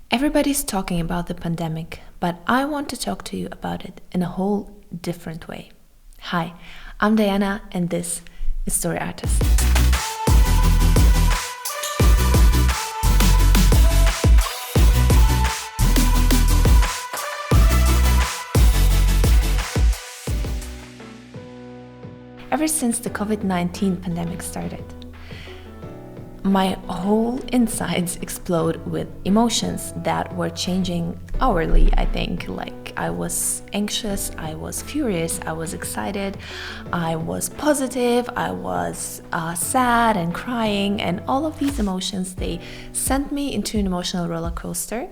Everybody's talking about the pandemic, but I want to talk to you about it in a whole different way. Hi, I'm Diana, and this is Story Artist. Ever since the COVID-19 pandemic started, my whole insides explode with emotions that were changing hourly, I think. Like, I was anxious, I was furious, I was excited, I was positive, I was sad and crying, and all of these emotions, they sent me into an emotional roller coaster.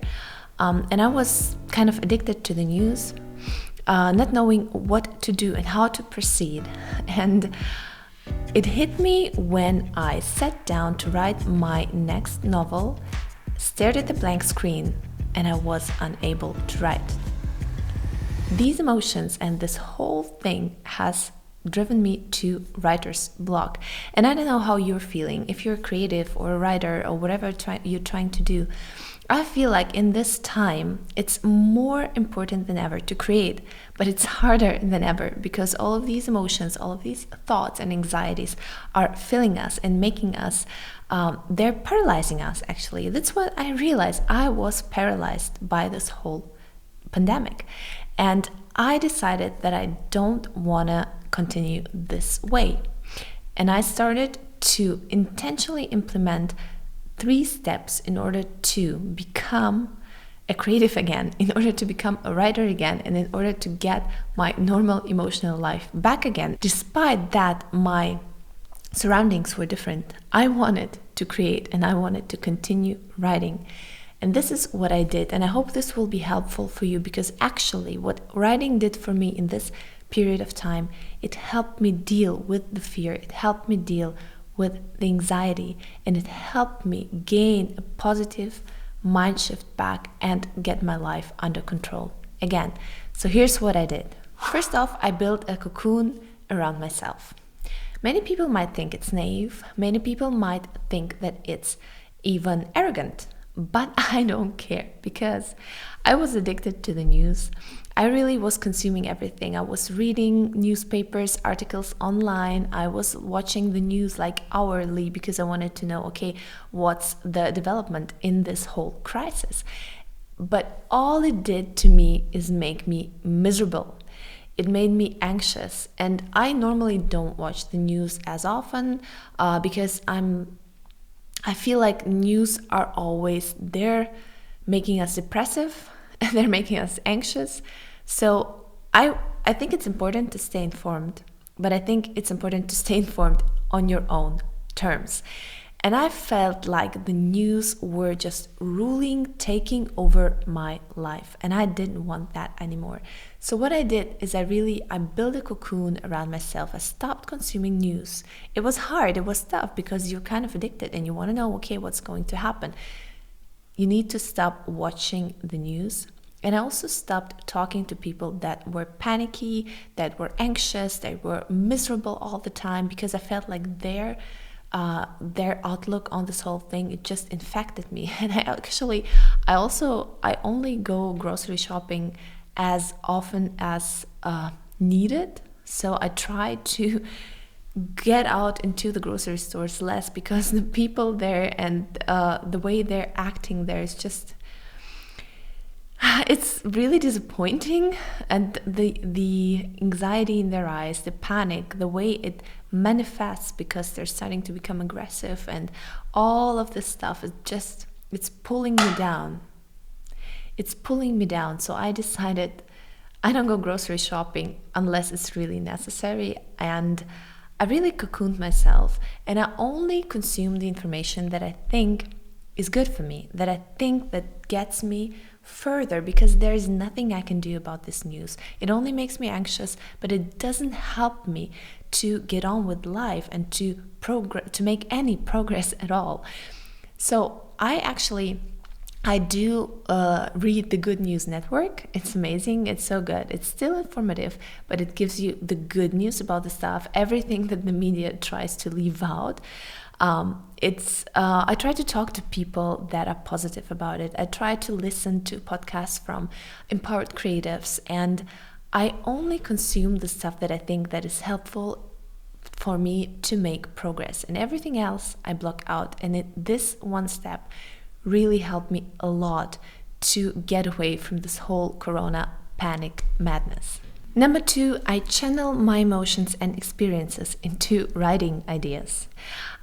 And I was kind of addicted to the news, not knowing what to do and how to proceed. And it hit me when I sat down to write my next novel, stared at the blank screen, and I was unable to write. These emotions and this whole thing has driven me to writer's block. And I don't know how you're feeling, if you're a creative or a writer or whatever you're trying to do. I feel like in this time, it's more important than ever to create, but it's harder than ever because all of these emotions, all of these thoughts and anxieties are filling us and making us, they're paralyzing us actually. That's what I realized. I was paralyzed by this whole pandemic. And I decided that I don't want to continue this way. And I started to intentionally implement 3 steps in order to become a creative again, in order to become a writer again, and in order to get my normal emotional life back again. Despite that my surroundings were different, I wanted to create and I wanted to continue writing. And this is what I did, and I hope this will be helpful for you because actually what writing did for me in this period of time, it helped me deal with the fear, it helped me deal with the anxiety, and it helped me gain a positive mind shift back and get my life under control again. So here's what I did. First off, I built a cocoon around myself. Many people might think it's naive, many people might think that it's even arrogant, but I don't care because I was addicted to the news. I really was consuming everything. I was reading newspapers, articles online. I was watching the news like hourly because I wanted to know, okay, what's the development in this whole crisis? But all it did to me is make me miserable. It made me anxious. And I normally don't watch the news as often because I feel like news are always there making us depressive. They're making us anxious. So I think it's important to stay informed, but I think it's important to stay informed on your own terms. And I felt like the news were just ruling, taking over my life, and I didn't want that anymore. So what I did is I built a cocoon around myself. I stopped consuming news. It was hard, it was tough because you're kind of addicted and you want to know, okay, what's going to happen. You need to stop watching the news. And I also stopped talking to people that were panicky, that were anxious, that were miserable all the time because I felt like their outlook on this whole thing, it just infected me. And I only go grocery shopping as often as needed. So I try to get out into the grocery stores less because the people there and the way they're acting there is just, it's really disappointing. And the anxiety in their eyes, the panic, the way it manifests because they're starting to become aggressive and all of this stuff is just, it's pulling me down. It's pulling me down. So I decided I don't go grocery shopping unless it's really necessary, and I really cocooned myself, and I only consume the information that I think is good for me, that I think that gets me further, because there is nothing I can do about this news. It only makes me anxious, but it doesn't help me to get on with life and to make any progress at all. So I do read the Good News Network. It's amazing. It's so good. It's still informative, but it gives you the good news about the stuff, everything that the media tries to leave out. I try to talk to people that are positive about it. I try to listen to podcasts from empowered creatives, and I only consume the stuff that I think that is helpful for me to make progress, and everything else I block out. And this one step really helped me a lot to get away from this whole corona panic madness. Number 2, I channel my emotions and experiences into writing ideas.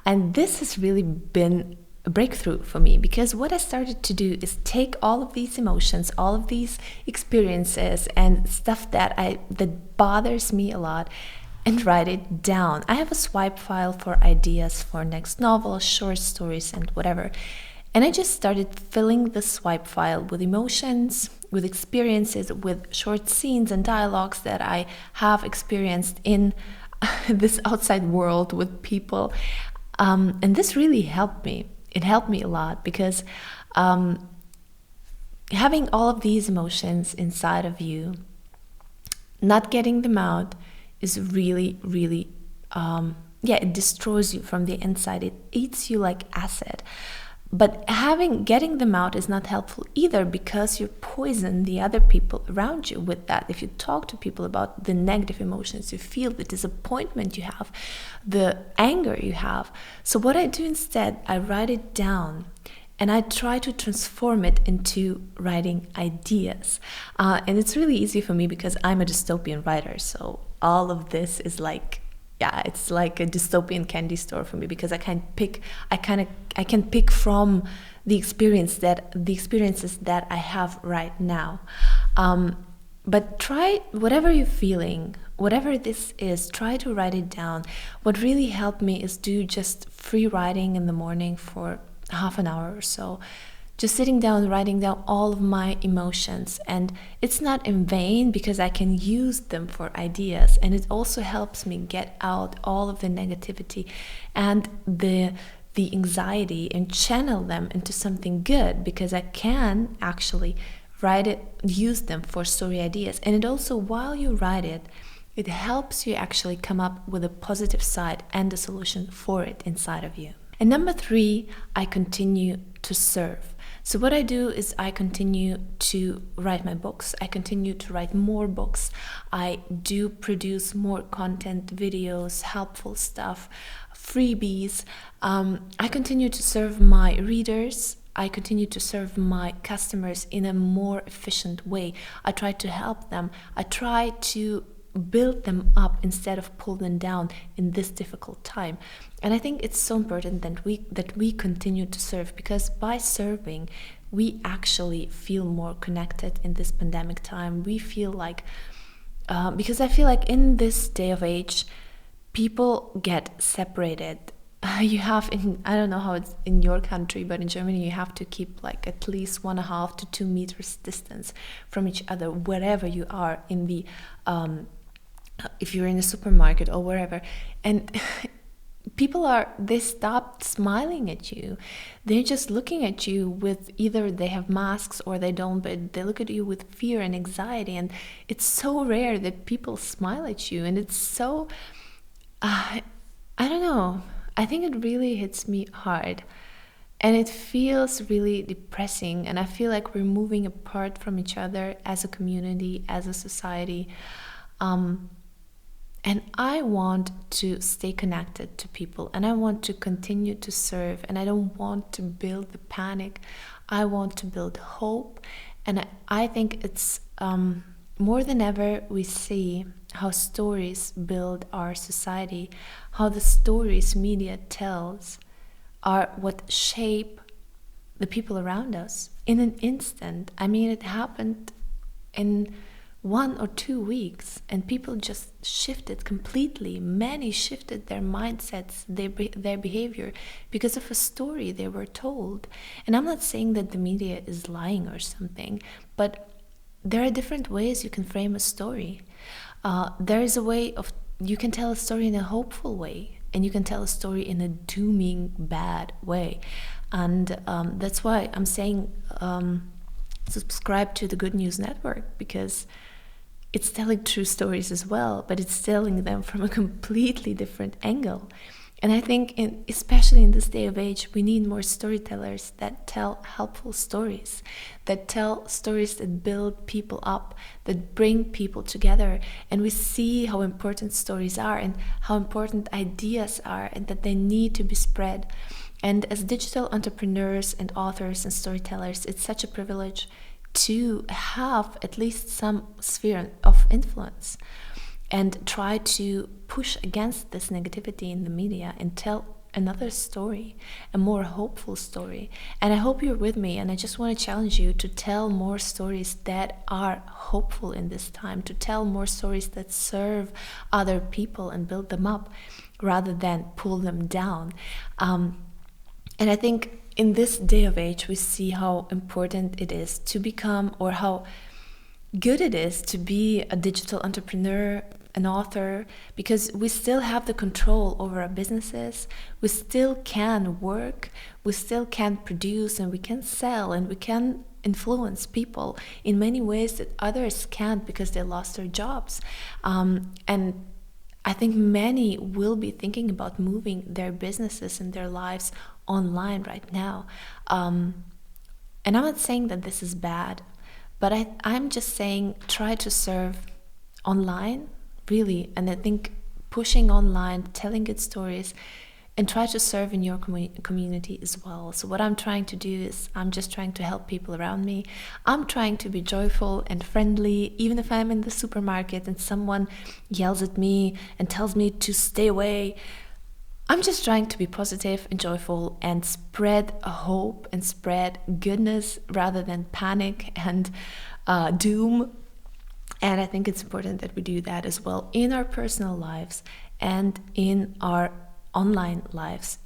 And this has really been a breakthrough for me, because what I started to do is take all of these emotions, all of these experiences and stuff that bothers me a lot, and write it down. I have a swipe file for ideas for next novels, short stories, and whatever. And I just started filling the swipe file with emotions, with experiences, with short scenes and dialogues that I have experienced in this outside world with people. And this really helped me. It helped me a lot, because having all of these emotions inside of you, not getting them out, is really, really, it destroys you from the inside. It eats you like acid. But getting them out is not helpful either, because you poison the other people around you with that. If you talk to people about the negative emotions you feel, the disappointment you have, the anger you have. So what I do instead, I write it down, and I try to transform it into writing ideas. And it's really easy for me because I'm a dystopian writer. So all of this is it's like a dystopian candy store for me, because I can pick from the experiences that I have right now. But try whatever you're feeling, whatever this is, try to write it down. What really helped me is do just free writing in the morning for half an hour or so. Just sitting down, writing down all of my emotions. And it's not in vain, because I can use them for ideas. And it also helps me get out all of the negativity and the anxiety, and channel them into something good, because I can actually use them for story ideas. And it also, while you write it, it helps you actually come up with a positive side and a solution for it inside of you. And number 3, I continue to serve. So what I do is I continue to write my books. I continue to write more books. I do produce more content, videos, helpful stuff, freebies. I continue to serve my readers. I continue to serve my customers in a more efficient way. I try to help them. I try to build them up instead of pull them down in this difficult time. And I think it's so important that we continue to serve, because by serving, we actually feel more connected in this pandemic time. We feel like, because I feel like in this day of age, people get separated. You have, I don't know how it's in your country, but in Germany you have to keep like at least 1.5 to 2 meters distance from each other wherever you are in the if you're in a supermarket or wherever. And they stopped smiling at you. They're just looking at you with, either they have masks or they don't, but they look at you with fear and anxiety. And it's so rare that people smile at you. And it's so, I don't know, I think it really hits me hard. And it feels really depressing. And I feel like we're moving apart from each other as a community, as a society. And I want to stay connected to people, and I want to continue to serve, and I don't want to build the panic. I want to build hope. And I think it's more than ever we see how stories build our society, how the stories media tells are what shape the people around us in an instant. I mean, it happened in 1 or 2 weeks, and people just shifted completely. Many shifted their mindsets, their behavior, because of a story they were told. And I'm not saying that the media is lying or something, but there are different ways you can frame a story. There is a way of, you can tell a story in a hopeful way, and you can tell a story in a dooming, bad way. And that's why I'm saying subscribe to the Good News Network, because it's telling true stories as well, but it's telling them from a completely different angle. And I think, especially in this day of age, we need more storytellers that tell helpful stories, that tell stories that build people up, that bring people together. And we see how important stories are and how important ideas are, and that they need to be spread. And as digital entrepreneurs and authors and storytellers, it's such a privilege to have at least some sphere of influence and try to push against this negativity in the media and tell another story, a more hopeful story. And I hope you're with me, and I just want to challenge you to tell more stories that are hopeful in this time, to tell more stories that serve other people and build them up rather than pull them down. And I think in this day of age, we see how important it is to become, or how good it is to be a digital entrepreneur, an author, because we still have the control over our businesses. We still can work, we still can produce, and we can sell, and we can influence people in many ways that others can't because they lost their jobs. And I think many will be thinking about moving their businesses and their lives online right now. And I'm not saying that this is bad, but I'm just saying try to serve online, really. And I think pushing online, telling good stories, and try to serve in your community as well. So what I'm trying to do is I'm just trying to help people around me. I'm trying to be joyful and friendly, even if I'm in the supermarket and someone yells at me and tells me to stay away. I'm just trying to be positive and joyful and spread hope and spread goodness rather than panic and doom. And I think it's important that we do that as well in our personal lives and in our online lives.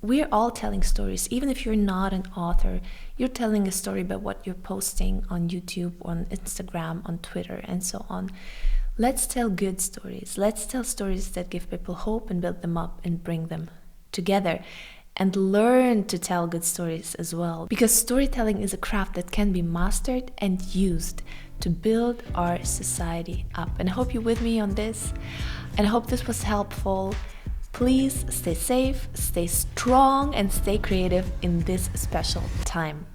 We're all telling stories. Even if you're not an author, you're telling a story by what you're posting on YouTube, on Instagram, on Twitter, and so on. Let's tell good stories. Let's tell stories that give people hope and build them up and bring them together. And learn to tell good stories as well. Because storytelling is a craft that can be mastered and used to build our society up. And I hope you're with me on this. And I hope this was helpful. Please stay safe, stay strong, and stay creative in this special time.